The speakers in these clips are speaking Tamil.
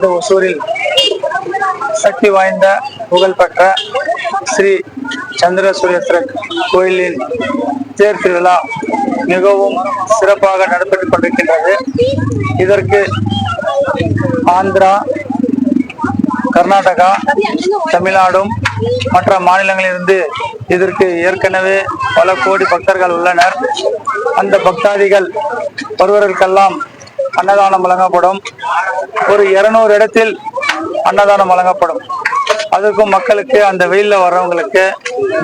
ஒசூரில் சக்தி வாய்ந்த புகழ்பெற்ற ஸ்ரீ சந்திரசூரியேஸ்வரர் கோயிலின் தேர் திருவிழா மிகவும் சிறப்பாக நடைபெற்றுக் கொண்டிருக்கின்றது. இதற்கு ஆந்திரா, கர்நாடகா, தமிழ்நாடும் மற்ற மாநிலங்களிலிருந்து இதற்கு ஏற்கனவே பல கோடி பக்தர்கள் உள்ளனர். அந்த பக்தாதிகள் ஒருவருக்கெல்லாம் அன்னதானம் வழங்கப்படும். ஒரு 200 இடத்தில் அன்னதானம் வழங்கப்படும். அதுக்கும் மக்களுக்கு அந்த வெயில்ல வர்றவங்களுக்கு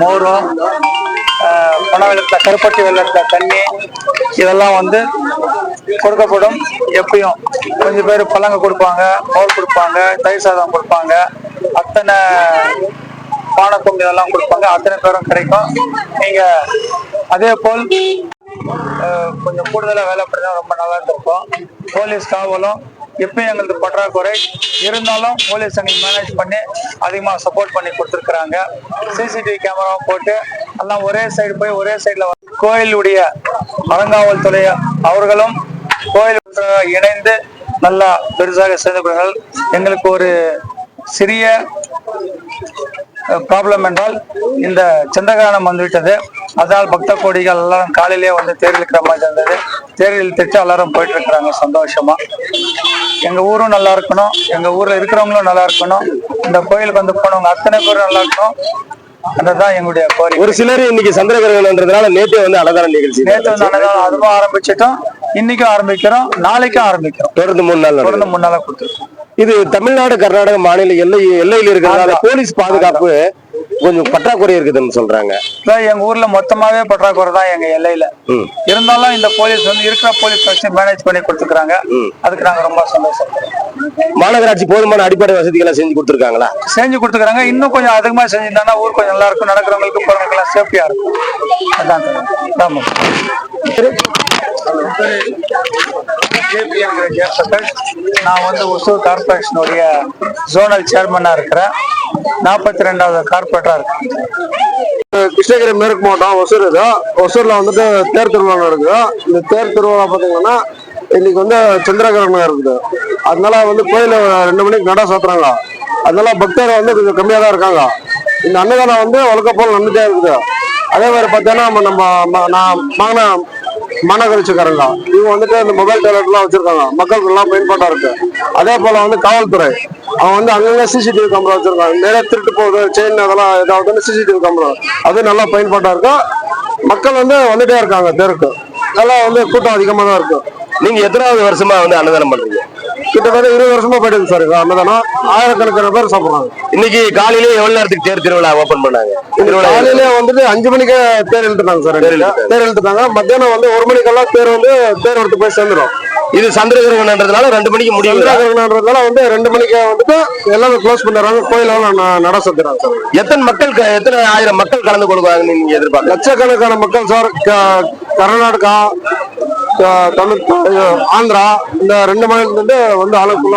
மோரும், பண வெள்ளத்த கருப்பட்டி வெள்ளத்த தண்ணி இதெல்லாம் கொடுக்கப்படும். எப்பயும் கொஞ்சம் பேர் பழங்க கொடுப்பாங்க, மோர் கொடுப்பாங்க, தயிர் சாதம் கொடுப்பாங்க, அத்தனை பானக்கம் இதெல்லாம் கொடுப்பாங்க. அத்தனை பேரும் கிடைக்கும். நீங்க அதே போல் கொஞ்சம் கூடுதலாக வேலைப்படுறதா ரொம்ப நல்லா இருக்கும். போலீஸ் காவலும் எப்பயும் எங்களுக்கு பற்றாக்குறை இருந்தாலும் போலீஸ் அன்னைக்கு மேனேஜ் பண்ணி அதிகமாக சப்போர்ட் பண்ணி கொடுத்துருக்குறாங்க. சிசிடிவி கேமராவும் போட்டு எல்லாம் ஒரே சைடு போய் ஒரே சைடில் கோயிலுடைய அறங்காவல்துறை அவர்களும் கோயில் இணைந்து நல்லா பெருசாக செய்து எங்களுக்கு ஒரு சிறிய ப்ராப்ளம் என்றால் இந்த சந்திரகிரகணம் வந்துவிட்டது. அதனால் பக்த கோடிகள் எல்லாரும் காலையிலேயே தேர் இழுக்கிற மாதிரி இருந்தது. தேர் இழுத்துட்டு எல்லாரும் போயிட்டு இருக்கிறாங்க சந்தோஷமா. எங்க ஊரும் நல்லா இருக்கணும், எங்க ஊர்ல இருக்கிறவங்களும் நல்லா இருக்கணும், இந்த கோயிலுக்கு போனவங்க அத்தனை பேரும் நல்லா இருக்கணும். அதுதான் எங்களுடைய கோரிக்கை. ஒரு சிலர் இன்னைக்கு சந்திரகிரகணம்ன்றதுனால நேற்று அன்னதான நிகழ்ச்சி, நேற்று அன்னதானம் அதுவும் ஆரம்பிச்சிட்டோம், இன்னைக்கும் ஆரம்பிக்கிறோம், நாளைக்கும் ஆரம்பிக்கிறோம். தொடர்ந்து 3 நாளா கொடுத்துருக்கோம். இது தமிழ்நாடு, கர்நாடக மாநில எல்லையில் இருக்கிறதால போலீஸ் பாதுகாப்பு கொஞ்சம் பற்றாக்குறை இருக்குதுன்னு சொல்றாங்க. எங்க ஊர்ல மொத்தமாவே பற்றாக்குறை தான் எங்க எல்லையில. இருந்தாலும் இந்த போலீஸ் இருக்கிற போலீஸ் வச்சு மேனேஜ் பண்ணி கொடுத்துருக்காங்க. அதுக்கு நாங்க ரொம்ப சந்தோஷம். மாநகராட்சி போதுமான அடிப்படை வசதிகளை செஞ்சு கொடுத்துருக்காங்களா? செஞ்சு கொடுத்துருக்காங்க. இன்னும் கொஞ்சம் அதிகமா செஞ்சிருந்தாங்கன்னா ஊர் கொஞ்சம் நல்லா இருக்கும், நடக்கிறவங்களுக்கு போறவங்களுக்கு எல்லாம் சேஃப்டியா இருக்கும். அதான் நான் ஒசூர் கார்பரேஷனுடைய ஜோனல் சேர்மனா இருக்கிறேன். 42வது கார்பரேட்டரா இருக்கேன். கிருஷ்ணகிரி மேற்கு மாவட்டம் ஒசூர்ல தேர் திருவிழா நடக்குது. இந்த தேர் திருவிழா பாத்தீங்கன்னா இன்னைக்கு சந்திரகிரகணம் இருக்குது. அதனால கோயில 2 மணிக்கு நட சாத்துறாங்க. அதனால பக்தர் கொஞ்சம் கம்மியா தான் இருக்காங்க. இந்த அன்னதானம் வழக்கப்போல் நடந்துட்டே இருக்குது. அதே மாதிரி பார்த்தீங்கன்னா நம்ம மாநகராட்சிக்காரங்க இவங்க இந்த மொபைல் டாய்லெட் எல்லாம் வச்சிருக்காங்க, மக்களுக்கு எல்லாம் பயன்பாட்டா இருக்கு. அதே போல காவல்துறை அவங்க அங்கங்க சிசிடிவி கேமரா வச்சிருக்காங்க. நிறைய திருட்டு போகுது, செயின் அதெல்லாம் ஏதாவது சிசிடிவி கேமரா அது நல்லா பயன்பாட்டா இருக்கு. மக்கள் வந்துட்டே இருக்காங்க. தேருக்கு நல்லா கூட்டம் அதிகமா தான் இருக்கு. நீங்க எத்தனாவது வருஷமா அன்னதானம் பண்றீங்க? கிட்டத்தட்ட 20 வருஷமா போயிட்டு சார் அன்னதானம். ஆயிரக்கணக்கான பேர் சாப்பிடுறாங்க. இன்னைக்கு காலையிலே எவ்வளவு நேரத்துக்கு தேர் திருவிழா ஓபன் பண்ணாங்க? காலையிலே 5 மணிக்கு தேர் இழுத்துட்டாங்க சார். தேர் இழுத்துட்டாங்க. மத்தியானம் 1 மணிக்கெல்லாம் தேர் எடுத்து போய் சேர்ந்துடும். இது சந்திரகிரகணம்ன்றதுனால 2 மணிக்கு முடியும். சந்திரகிரகணம்ன்றதுனால 2 மணிக்கு எல்லாமே க்ளோஸ் பண்ணிடுறாங்க. கோயிலெல்லாம் நட சாத்துறாங்க சார். எத்தனை ஆயிரம் மக்கள் கலந்து கொள்வாங்க நீங்க எதிர்பார்க்க? லட்சக்கணக்கான மக்கள் சார். கர்நாடகா, ஆந்திரா இந்த 2 மாநிலத்துல ஆளுக்குள்ள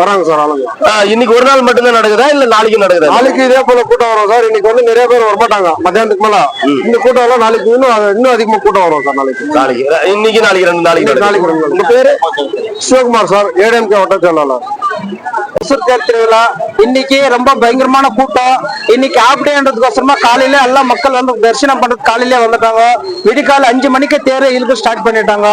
வராங்க சார். ஆளுங்க இன்னைக்கு ஒரு நாள் மட்டும்தான் நடக்குதா இல்ல நாளைக்கு நடக்குதா? நாளைக்கு இதே போல கூட்டம் வரும் சார். இன்னைக்கு நிறைய பேர் வரமாட்டாங்க மத்தியானத்துக்கு மேல. இந்த கூட்டம் எல்லாம் நாளைக்கு இன்னும் அதிகமா கூட்டம் வரும் சார். இன்னைக்கு நாளைக்கு 2 நாளைக்கு. உங்க பேரு? சிவகுமார் சார், ஏடிஎம்கே வட்ட செயலாளர். ஒசூர் தேர் திருவிழா இன்னைக்கு ரொம்ப பயங்கரமான கூட்டம். இன்னைக்கு ஆப்டேன்றதுக்கோசரமா காலையில எல்லா மக்கள் தரிசனம் பண்றது காலையில வந்துட்டாங்க. விடிகால 5 மணிக்கு தேரை இழுக்க ஸ்டார்ட் பண்ணிட்டாங்க.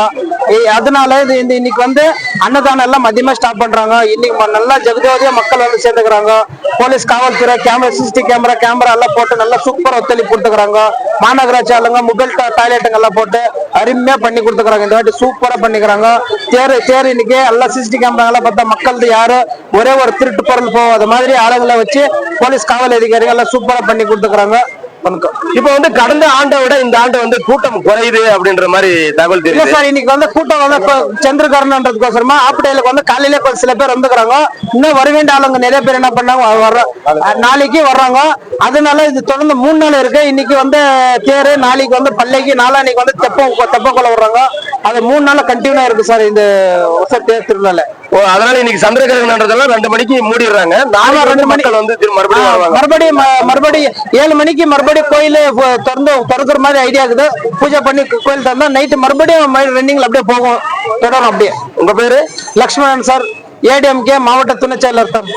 அதனால இன்னைக்கு அன்னதானம் எல்லாம் மதியமா ஸ்டார்ட் பண்றாங்க. இன்னைக்கு நல்லா ஜெகஜோதியா மக்கள் சேர்ந்துக்கிறாங்க. போலீஸ், காவல்துறை, சிசிடிவி கேமரா எல்லாம் போட்டு நல்லா சூப்பரா ஒத்துழைப்பு கொடுத்துக்கிறாங்க. மாநகராட்சி ஆளுங்க மொபைல் டாய்லெட்டுங்க எல்லாம் போட்டு அருமையா பண்ணி கொடுத்துக்கிறாங்க. இந்த வாட்டி சூப்பரா பண்ணிக்கிறாங்க. தேர் இன்னைக்கு எல்லாம் சிசிடிவி கேமரா எல்லாம் பார்த்தா மக்கள் யாரு ஒரே ஒரு திருட்டு பொருள் போகாத மாதிரி ஆளுங்களை வச்சு போலீஸ், காவல் அதிகாரிகள் எல்லாம் சூப்பரா பண்ணி கொடுத்துக்கிறாங்க. இப்ப கடந்த ஆண்டை விட இந்த ஆண்டு கூட்டம் குறையுது அப்படின்ற மாதிரி தகவல் தெரியுது சார். இன்னைக்கு கூட்டம் சந்திரகிரகணம்ன்றதுக்கோசரமா ஆப்டேலுக்கு காலையில சில பேர் வந்துக்கிறாங்க. இன்னும் வர வேண்டிய ஆளுங்க நிறைய பேர் என்ன பண்ணாங்க, நாளைக்கு வர்றாங்க. அதனால இது தொடர்ந்து 3 நாள் இருக்கு. இன்னைக்கு தேரு, நாளைக்கு பல்லைக்கு, நாளான்னைக்கு தெப்பக்குள்ள வர்றாங்க. அது 3 நாள் கண்டினியூ இருக்கு சார் இந்த தேர் திருவிழால. அதனால இன்னைக்கு சந்திரகிரகணம்ன்றதெல்லாம் 2 மணிக்கு மூடிடுறாங்க. 2 மக்கள் மறுபடியும் 7 மணிக்கு மறுபடியும் கோயில திறக்கிற மாதிரி ஐடியா இருக்குது. பூஜை பண்ணி கோயில் திறந்தா நைட்டு மறுபடியும் ரன்னிங்ல அப்படியே போகும், தொடரும் அப்படியே. உங்க பேரு? லக்ஷ்மணன் சார், ஏடிஎம்கே மாவட்ட துணை செயலர் சார்.